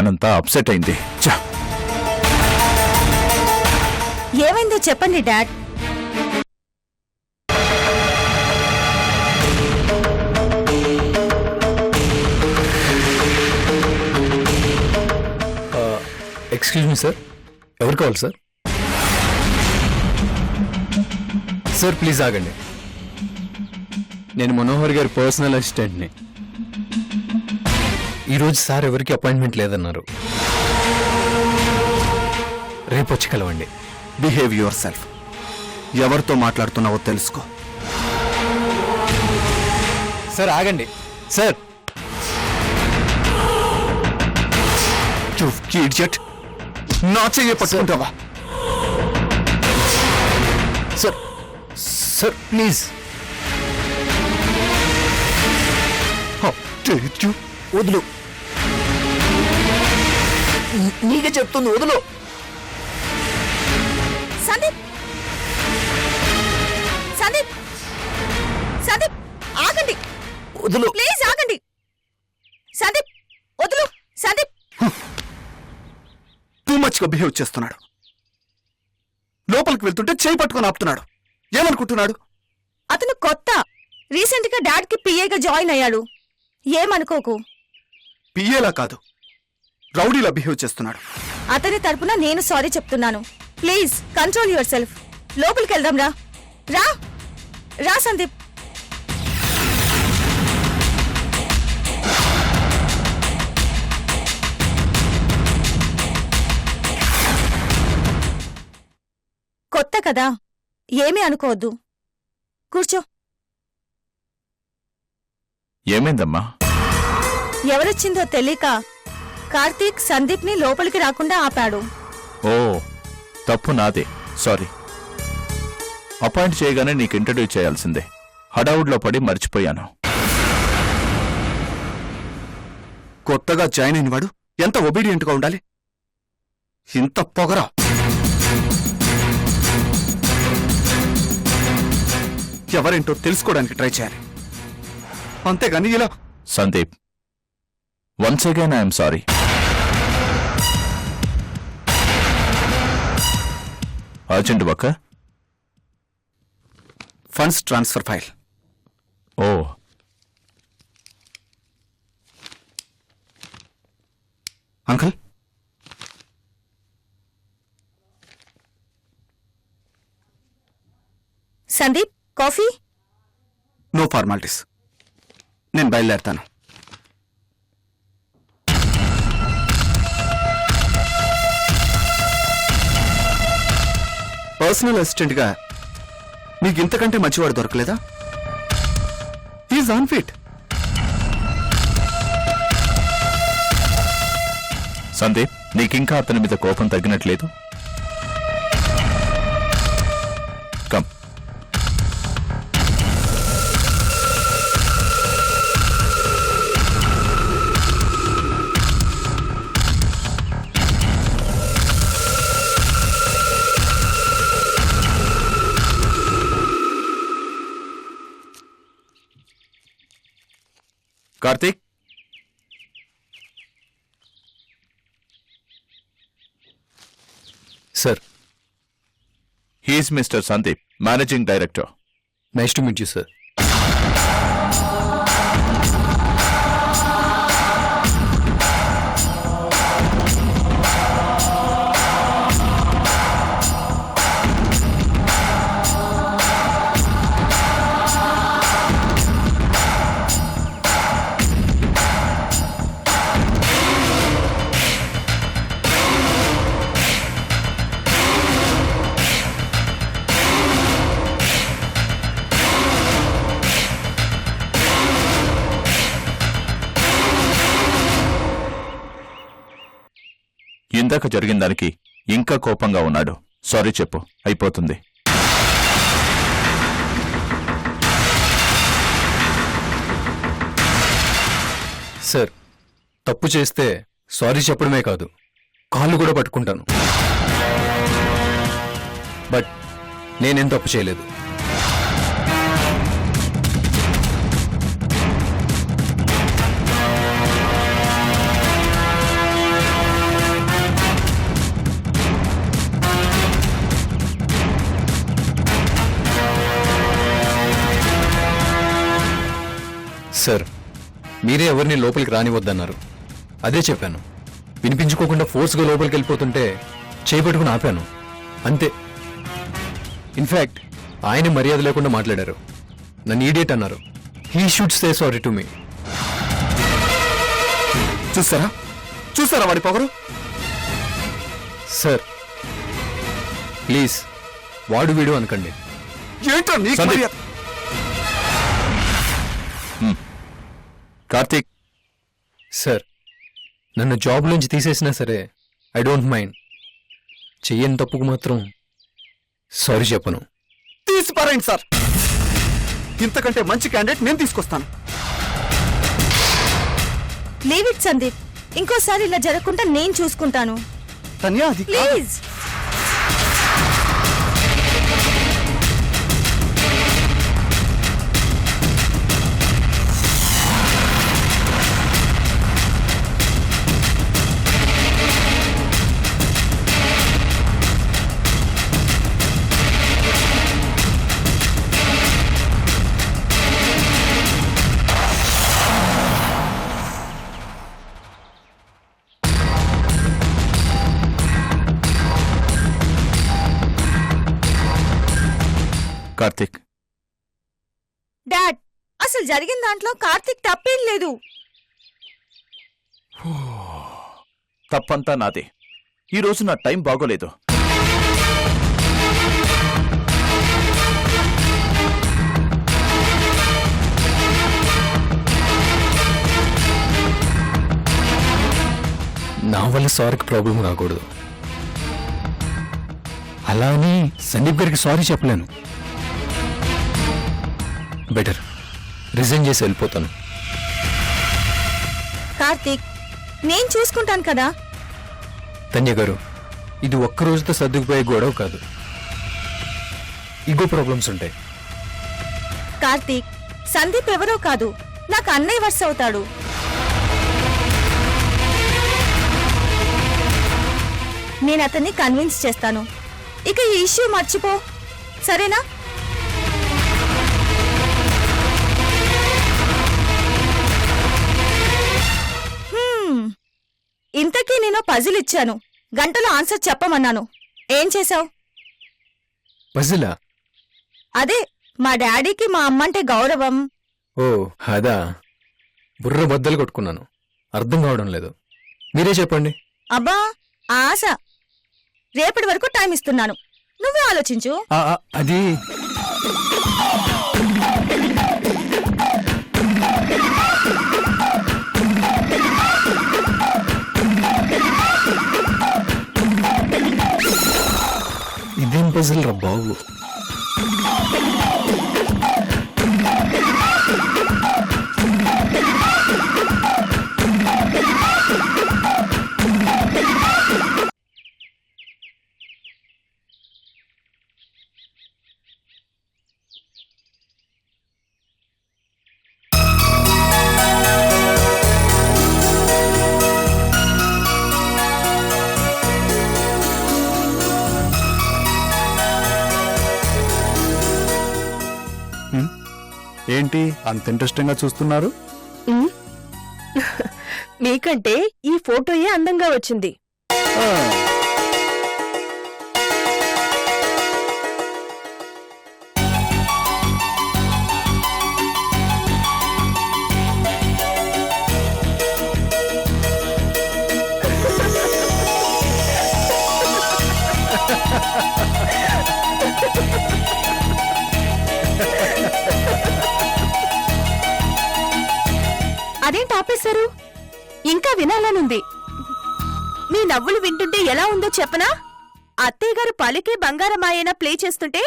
Plan అంతా upset అయింది. ఏమైందో చెప్పండి డాడ్. ఎక్స్క్యూజ్ మీ సార్, ఎవరు కావాలి సార్? సార్ ప్లీజ్ ఆగండి, నేను మనోహర్ గారి పర్సనల్ అసిస్టెంట్ని. ఈరోజు సార్ ఎవరికి అపాయింట్మెంట్ లేదన్నారు. రేపు వచ్చి కలవండి. Behave your self. ఎవరితో మాట్లాడుతున్నావో తెలుసుకో. సార్ ఆగండి సార్. ఇడియట్, నా చెయ్యి పట్టుకుంటావా? Sir sir please. వదులు, నీకే చెప్తుంది, వదులు. సందీప్, సందీప్, సందీప్ ఆగండి, వదులు ప్లీజ్ ఆగండి. సందీప్ వదులు. సందీప్ టూ మచ్ గా బిహేవ్ చేస్తున్నాడు. లోపలికి వెళ్తుంటే చేయి పట్టుకొని ఆపుతున్నాడు. ఏమనుకుంటున్నాడు? అతను కొత్త, రీసెంట్ గా డాడ్ కి పిఏగా జాయిన్ అయ్యాడు. ఏమనుకోకు. పిఏలా కాదు, రౌడీలా బిహేవ్ చేస్తున్నాడు. అతని తరపున నేను సారీ చెప్తున్నాను. Please control your self. లోపలికి వెళ్దాం రా. రా రా సందీప్. కొత్త కదా, ఏమీ అనుకోవద్దు. కూర్చో. ఏమైందమ్మా? ఎవరొచ్చిందో తెలియక కార్తీక్ సందీప్ ని లోపలికి రాకుండా ఆపాడు. ఓ, తప్పు నాదే, సారీ. అపాయింట్ చేయగానే నీకు ఇంట్రడ్యూస్ చేయాల్సిందే. హడావుడ్లో పడి మర్చిపోయాను. కొత్తగా జాయిన్ అయిన వాడు ఎంత ఒబీడియంట్ గా ఉండాలి? ఇంత పొగరా? ఎవరేంటో తెలుసుకోవడానికి ట్రై చేయాలి, అంతేగాని ఇలా. Sandeep, once again I'm sorry. Urgent work. Funds transfer file. Oh, uncle, Sandeep coffee. No formalities, నేను బయలుదేరుతాను. పర్సనల్ అసిస్టెంట్గా మీకు ఇంతకంటే మంచివాడు దొరకలేదా? Is unfit. సందీప్, నీకింకా అతని మీద కోపం తగ్గినట్లేదు. Come. Karthik, sir. He is mister Sandeep, managing director. Nice to meet you sir. ఇందాక జరిగిన దానికి ఇంకా కోపంగా ఉన్నాడు. సారీ చెప్పు, అయిపోతుంది. సార్, తప్పు చేస్తే సారీ చెప్పడమే కాదు, కాళ్ళు కూడా పట్టుకుంటాను. బట్ నేనేం తప్పు చేయలేదు. సార్ మీరే ఎవరిని లోపలికి రానివద్దన్నారు. అదే చెప్పాను. వినిపించుకోకుండా ఫోర్స్గా లోపలికి వెళ్ళిపోతుంటే చేపట్టుకుని ఆపాను అంతే. ఇన్ఫ్యాక్ట్ ఆయన మర్యాద లేకుండా మాట్లాడారు. నన్ను ఈడియట్ అన్నారు. He should say sorry to me. చూసారా చూసారా వాడి పొగరు? సార్ ప్లీజ్ వాడు వీడు అనకండి. ఏంటో నీకు సందీప్. మర్యాద? కార్తీక్, సార్ నన్ను జాబ్ నుంచి తీసేసినా సరే ఐ డోంట్ మైండ్. చెయ్యని తప్పుకు మాత్రం సారీ చెప్పను. తీసి పారేయండి సార్. ఇంతకంటే మంచి క్యాండిడేట్ నేను తీసుకొస్తాను. Leave it Sandeep. ఇంకోసారి ఇలా జరగకుండా నేను చూసుకుంటాను. తన్యా అది కాదు. ప్లీజ్. కార్తీక్, డాడ్, అసలు జరిగిన దాంట్లో కార్తీక్ తప్పేం లేదు. తప్పంతా నాదే. ఈ రోజు నా టైం బాగోలేదు. నా వల్ల సారీకి ప్రాబ్లం రాకూడదు. అలా అని సందీప్ గారికి సారీ చెప్పలేను. బెటర్ రిజైన్ చేసి వెళ్ళిపోతాను. కార్తీక్, నేను చూసుకుంటాను కదా. ధన్య గారు, ఇది ఒక్క రోజుతో సర్దుకుపోయే గొడవ కాదు. ఈగో ప్రాబ్లమ్స్ ఉంటాయి. కార్తీక్, సందీప్ ఎవరో కాదు, నాకు అన్నయ్య వరుస అవుతాడు. నేను అతన్ని కన్విన్స్ చేస్తాను. ఇక ఈ ఇష్యూ మర్చిపో, సరేనా? ఇంతకీ నేను పజిల్ ఇచ్చాను. గంటలో ఆన్సర్ చెప్పమన్నాను. ఏం చేశావు? పజిలా? అదే, మా డాడీకి మా అమ్మంటే గౌరవం. ఓ అదా, బుర్ర బద్దలు కొట్టుకున్నాను. అర్థం కావడం లేదు. మీరే చెప్పండి. అబ్బా, ఆశ. రేపటి వరకు టైం ఇస్తున్నాను, నువ్వే ఆలోచించు. అది ఇదేం పజిల్ రా బాబు. ఏంటి అంత ఇంట్రెస్టింగ్ గా చూస్తున్నారు? నీకంటే ఈ ఫోటోయే అందంగా వచ్చింది. అదేంటి ఆపేశారు? ఇంకా వినాలనుంది. మీ నవ్వులు వింటుంటే ఎలా ఉందో చెప్పనా? అత్తయ్య గారు పలికే బంగారమాయన ప్లే చేస్తుంటే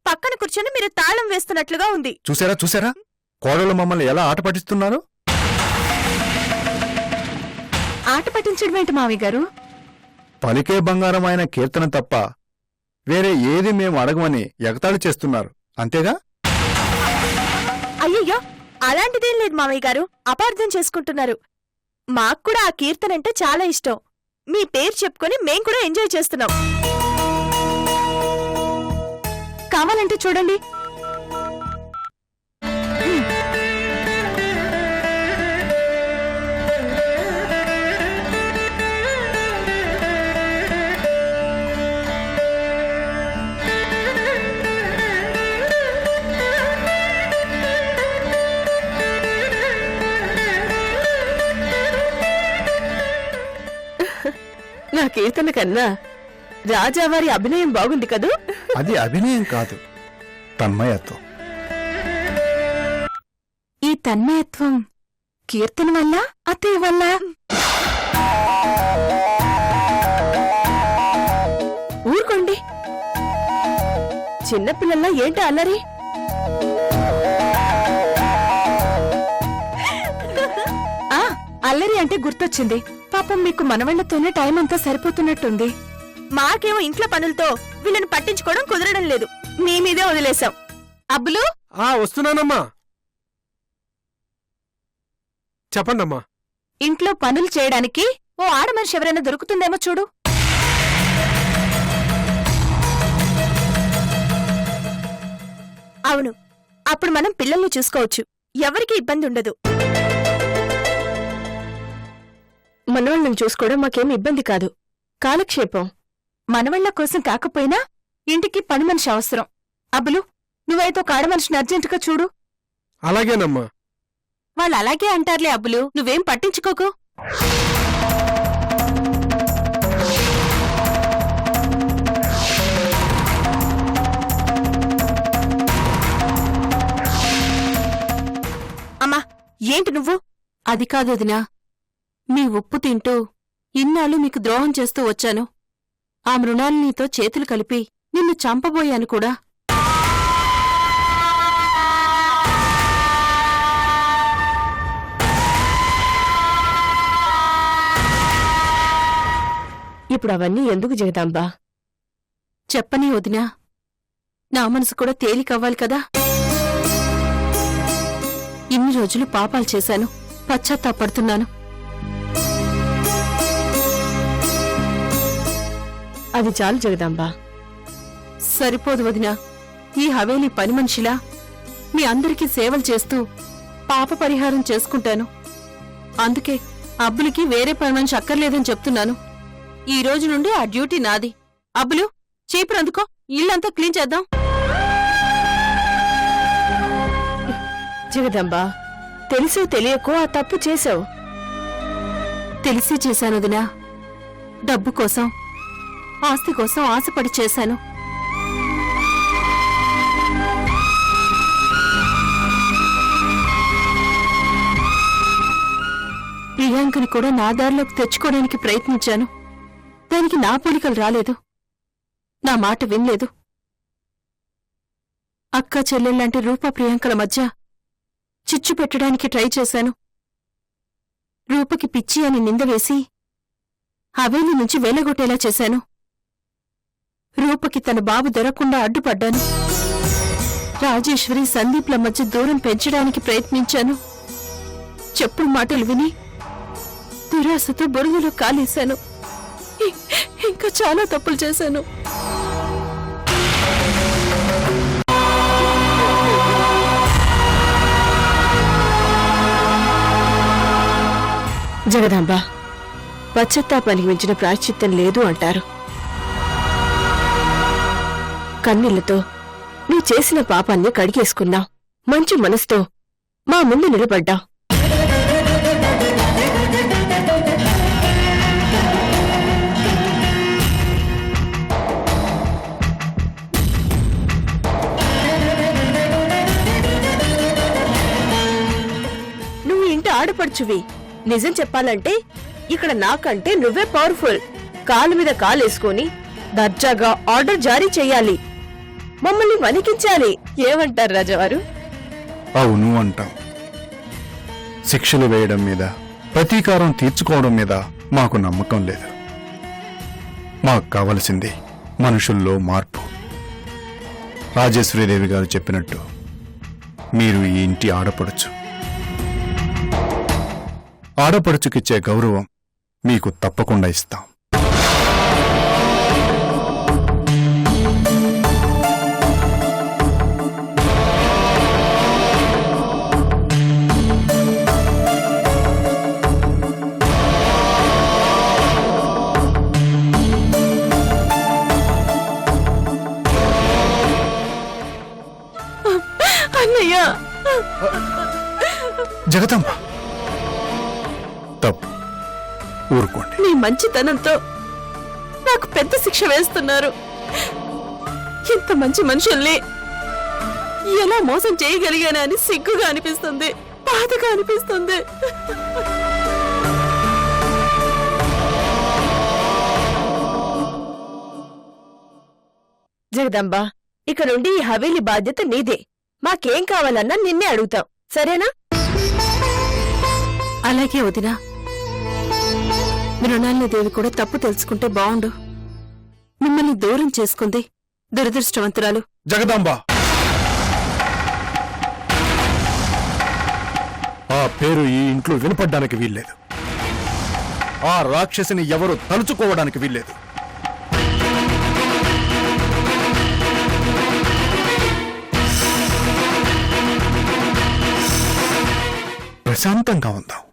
పక్కన కూర్చొని మీరు తాళం వేస్తున్నట్లుగా ఉంది. చూసారా చూసారా కోడలు మమ్మల్ని ఎలా ఆట పట్టిస్తున్నారు? ఆట పట్టించడం ఏంటి మావి గారు? పలికే బంగారం ఆయన కీర్తన తప్ప వేరే ఏది మేము అడగమని ఎగతాళి చేస్తున్నారు, అంతేగా? అయ్యయ్యో, అలాంటిదేం లేదు మావయ్య గారు, అపార్థం చేసుకుంటున్నారు. మాక్కూడా ఆ కీర్తనంటే చాలా ఇష్టం. మీ పేరు చెప్పుకొని మేం కూడా ఎంజాయ్ చేస్తున్నాం. కావాలంటే చూడండి. నా కీర్తన కన్నా రాజావారి అభినయం బాగుంది కదూ. అది అభినయం కాదు, తన్మయత్వం. ఈ తన్మయత్వం కీర్తన వల్ల అత్తయ్య వల్ల? ఊరుకోండి, చిన్నపిల్లల్లా ఏంటో అల్లరి. అల్లరి అంటే గుర్తొచ్చింది. పాపం మీకు మనవళ్లతోనే టైం అంతా సరిపోతున్నట్టుంది. మాకేమో ఇంట్లో పనులతో వీళ్ళని పట్టించుకోవడం కుదరడం లేదు. మీ మీదే వదిలేశాం. అబ్బులు, వస్తున్నానమ్మా. చెప్పండమ్మా. ఇంట్లో పనులు చేయడానికి ఓ ఆడమనిషి ఎవరైనా దొరుకుతుందేమో చూడు. అవును, అప్పుడు మనం పిల్లల్ని చూసుకోవచ్చు. ఎవరికి ఇబ్బంది ఉండదు. మనవాళ్ళని చూసుకోవడం మాకేం ఇబ్బంది కాదు, కాలక్షేపం. మనవాళ్ల కోసం కాకపోయినా ఇంటికి పని మనిషి అవసరం. అబ్బులు, నువ్వైతే ఒక ఆడమనిషిని అర్జెంటుగా చూడు. అలాగేనమ్మా. వాళ్ళు అలాగే అంటారులే అబ్బులు, నువ్వేం పట్టించుకోకు. అమ్మా, ఏంటి నువ్వు? అది కాదు వదినా, మీ ఉప్పు తింటూ ఇన్నాళ్ళు మీకు ద్రోహం చేస్తూ వచ్చాను. ఆ మృణాలినితో చేతులు కలిపి నిన్ను చంపబోయాను కూడా. ఇప్పుడు అవన్నీ ఎందుకు జగదాంబా? చెప్పని వదినా, నా మనసు కూడా తేలికవ్వాలి కదా. ఇన్ని రోజులు పాపాలు చేశాను, పశ్చాత్తాపడుతున్నాను. అది చాలు జగదాంబా. సరిపోదు వదినా, ఈ హవేలీ పని మనిషిలా మీ అందరికీ సేవలు చేస్తూ పాప పరిహారం చేసుకుంటాను. అందుకే అబ్బులకి వేరే పని మనిషి అక్కర్లేదని చెప్తున్నాను. ఈ రోజు నుండి ఆ డ్యూటీ నాది. అబ్బులు, చీపురు అందుకో, ఇల్లంతా క్లీన్ చేద్దాం. జగదంబా, తెలుసో తెలియకో ఆ తప్పు చేశావు. తెలిసి చేశాను వదినా. డబ్బు కోసం, ఆస్తి కోసం ఆశపడి చేశాను. ప్రియాంకని కూడా నా దారిలోకి తెచ్చుకోవడానికి ప్రయత్నించాను. దానికి నా పోలికలు రాలేదు, నా మాట వినలేదు. అక్క చెల్లెల్లాంటి రూపా ప్రియాంకల మధ్య చిచ్చు పెట్టడానికి ట్రై చేశాను. రూపకి పిచ్చి అని నిందవేసి హవేలీ నుంచి వేలగొట్టేలా చేశాను. రూపకి తన బాబు దొరకకుండా అడ్డుపడ్డాను. రాజేశ్వరి సందీప్ల మధ్య దూరం పెంచడానికి ప్రయత్నించాను. చెప్పుడు మాటలు విని దురాశతో బొరుగులో కాలేశాను. ఇంకా చాలా తప్పులు చేశాను. జగదాంబ, పశ్చాత్తాపానికి మించిన ప్రాయశ్చిత్తం లేదు అంటారు. కన్నీళ్లతో నువ్వు చేసిన పాపాన్ని కడిగేసుకున్నావు. మంచి మనసుతో మా ముందు నిలబడ్డావు. నువ్వు ఇంటి ఆడపడుచువి. నిజం చెప్పాలంటే ఇక్కడ నాకంటే నువ్వే పవర్ఫుల్. కాలు మీద కాలేసుకొని దర్జాగా ఆర్డర్ జారీ చెయ్యాలి, మమ్మల్ని వణికించాలి. ఏమంటారు రాజావారు? అవును అంటాం. శిక్షలు వేయడం మీద, ప్రతీకారం తీర్చుకోవడం మీద మాకు నమ్మకం లేదు. మాకు కావలసింది మనుషుల్లో మార్పు. రాజేశ్వరీదేవి గారు చెప్పినట్టు మీరు ఈ ఇంటి ఆడపడుచు. ఆడపడుచుకిచ్చే గౌరవం మీకు తప్పకుండా ఇస్తాం. అన్నయ్య, జగదమ్మ, తప్పు, ఊరుకోండి. నీ మంచితనంతో నాకు పెద్ద శిక్ష వేస్తున్నారు. ఇంత మంచి మనుషుల్ని ఎలా మోసం చేయగలిగానని సిగ్గుగా అనిపిస్తుంది, బాధగా అనిపిస్తుంది. జగదంబ, ఇక నుండి ఈ హవేలీ బాధ్యత నీదే. మాకేం కావాలన్నా నిన్నే అడుగుతాం, సరేనా? అలాగే వదినా. మృణాలిని దేవి కూడా తప్పు తెలుసుకుంటే బావుండు. మిమ్మల్ని దూరం చేసుకుంది దురదృష్టవంతురాలు. జగదాంబ, ఆ పేరు ఈ ఇంట్లో వినపడ్డానికి వీల్లేదు. ఆ రాక్షసిని ఎవరు తలుచుకోవడానికి వీల్లేదు. ప్రశాంతంగా ఉందాం,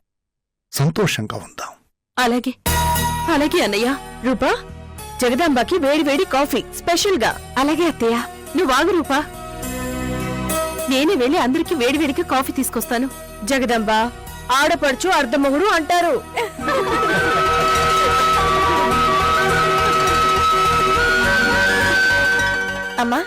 సంతోషంగా ఉందాం. అలాగే అలాగే అన్నయ్య. రూపా, జగదాంబకి వేడి వేడి కాఫీ స్పెషల్ గా. అలాగే అత్తయ్య. నువ్వు ఆగు రూపా, నేనే వెళ్ళి అందరికి వేడివేడిగా కాఫీ తీసుకొస్తాను. జగదంబ, ఆడపడుచు అర్ధమొగుడు అంటారు. అమ్మా,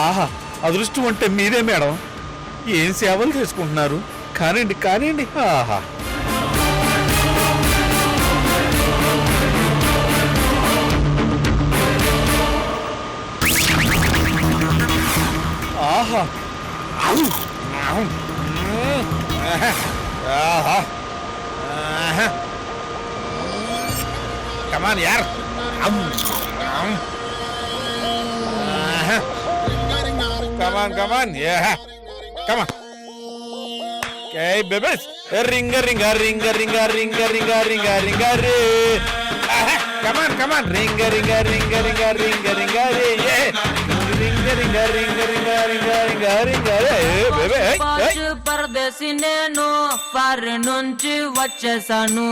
ఆహా, అదృష్టం అంటే మీరే మేడం. ఏం సేవలు చేసుకుంటున్నారు. కానివ్వండి కానివ్వండి. ఆహా, ఆహా, ఆహా, ఆహా. కమాన్ యార్. Come on, yeah. Come on. Okay, babies. Ringa, ringa, ringa, ringa, ringa, ringa, ringa, ringa, re. Come on. Ringa, ringa, ringa, ringa, ringa, ringa, re. Yeah. Ringa, ringa, ringa, ringa, ringa, ringa, ringa, re. Baby. పాచు పరదేశి నేను foreign నుంచి వచ్చేసాను.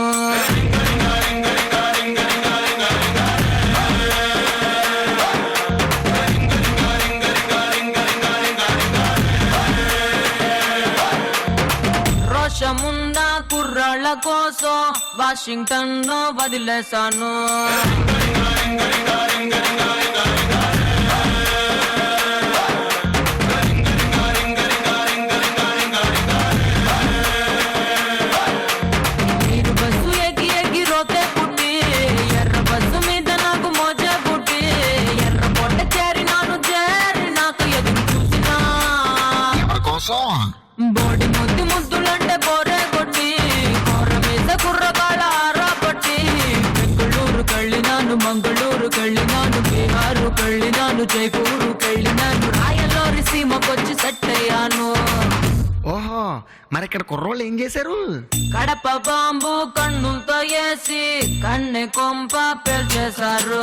రోషముందా కుర్రాళ్ళ కోసం Washington లో వదిలేశాను. మీరు bus ఎగి ఎగి రోతే పుట్టి ఎర్ర bus మీద నాకు మోజే పుట్టి ఎర్ర పొట్ట చేరినాను చేరి నాకు ఎదురు చూసినా బోడి ముద్దులంటే బోరే కొట్టి కూర మీద కుర్రకాల ఆరా పట్టి బెంగళూరు కళ్ళినాను, మంగళూరు కళ్ళినాను, బీహారు కళ్ళినాను, జైపూరు కళ్ళినాను, రాయలోరి సీమకొచ్చి సెట్ అయ్యాను. ఓహో, మరి ఇక్కడ కుర్రోళ్ళు ఏం చేశారు? కడప బాంబు కన్నులతో వేసి కన్నె కొంప పేల్చేశారు.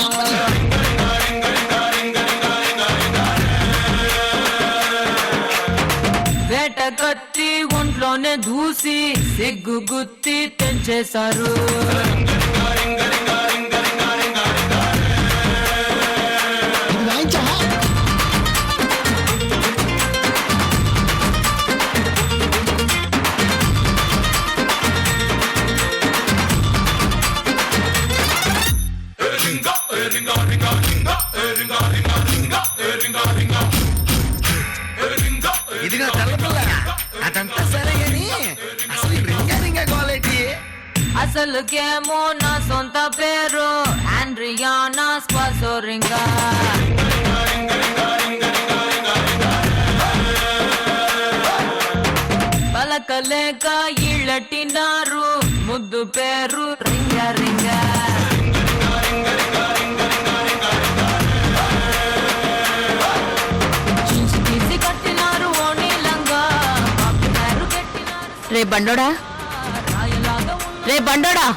వేట కత్తి ఒంట్లో సిటీలోనే దూసి సిగ్గు గుత్తి తెంచేశారు ఇదిగో తెల్లపిల్ల అదంతా సరే గాని అసలు ఈ రింగా రింగా క్వాలిటీ అసలుకేమో నా సొంత పేరు ఆండ్రియానా స్పాసోరింగా పలకలేక ఇళ్ళటినారు ముద్దు పేరు రింగా రింగా చించి తీసి కట్టినారు ఓణీలంగా పేరు కట్టినారు రే బండోడా రాయలాగా రే బండోడా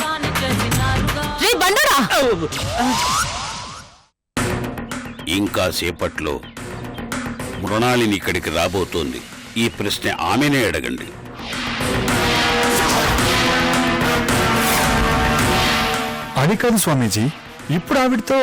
సాని చేసినారుగా రే బండోడా ఇంకా సేపట్లో మృణాలిని ఇక్కడికి రాబోతోంది. ఈ ప్రశ్న ఆమెనే అడగండి. అది కాదు స్వామీజీ, ఇప్పుడు ఆవిడతో